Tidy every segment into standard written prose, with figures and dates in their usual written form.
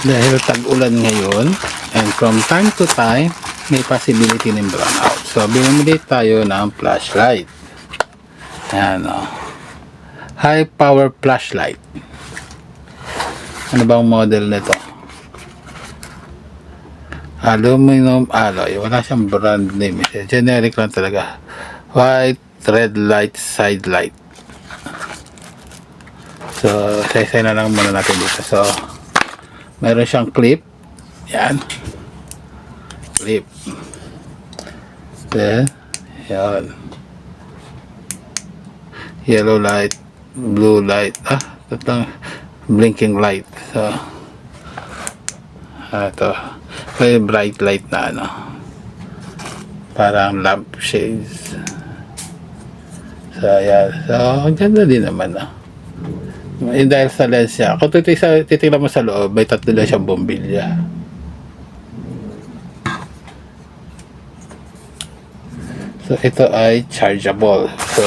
Dahil tag-ulan ngayon, and from time to time, may possibility ng brownout. So, bumili tayo ng flashlight. Ayan, o. High power flashlight. Ano bang model nito? Aluminum alloy. Wala siyang brand name. Generic lang talaga. White, red light, side light. So, isa-isa na lang muna natin dito. So, meron siyang clip. Yan. Clip. Then, yan. Yellow light, blue light. Tatlong blinking light. So, ito. May bright light na ano. Parang lamp shades. So, yan. So, ang ganda din naman, dahil sa lens niya. Kung titignan mo sa loob, may tatlo lang siyang bombilya. So, ito ay chargeable. So,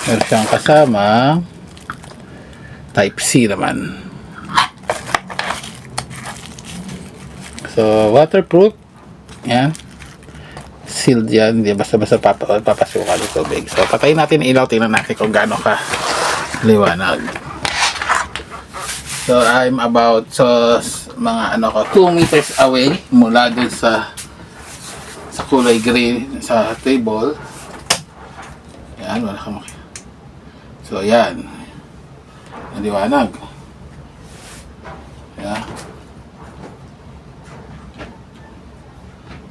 meron siyang kasama Type-C naman. So, waterproof. Yan. Sealed yan. Hindi basta-basta papasukan ng tubig. So, patayin natin ang ilaw. Tingnan natin kung gaano ka liwanag. So, I'm about mga 2 meters away mula dun sa kulay green sa table. Yan, wala kang makikita. So, yan. Maliwanag. Yan.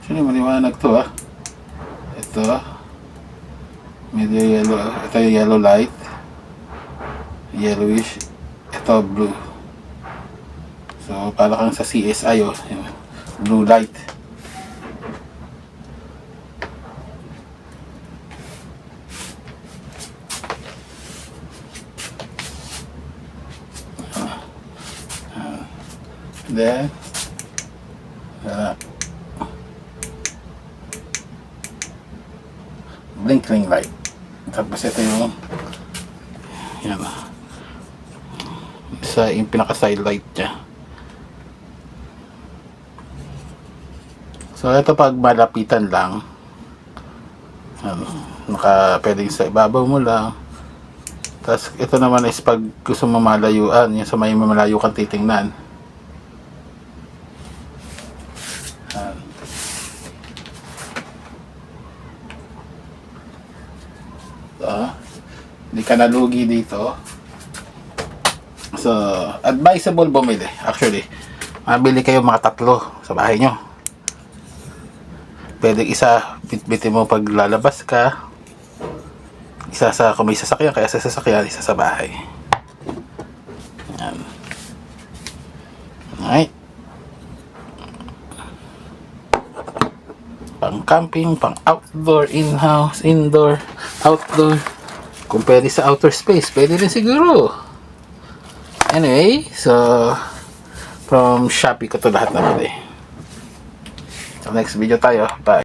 Sino maliwanag to, Ito. Medyo yellow. Ito yung yellow light. Yellowish. Ito blue. So, para kang sa CSI, yung blue light. Then, blinking light. Tapos ito yung yan, yung pinaka side light niya. So ito pag malapitan lang, pwedeng sa ibabaw mo lang. Tapos ito naman is pag gusto mo malayuan, yung sa may malayo kang titingnan. Hindi ka nalugi dito. So, advisable bumili. Actually, mabili kayo mga 3 sa bahay nyo. Pwede isa bitbitin mo pag lalabas ka. Isa sa kung may sasakyan, kaya sa sasakyan, isa sa bahay. Yan. Alright. Pang camping, pang outdoor, in-house, indoor, outdoor. Kung pwede sa outer space, pwede rin siguro. Anyway, so from Shopee ko to lahat nabili. So next video tayo. Bye.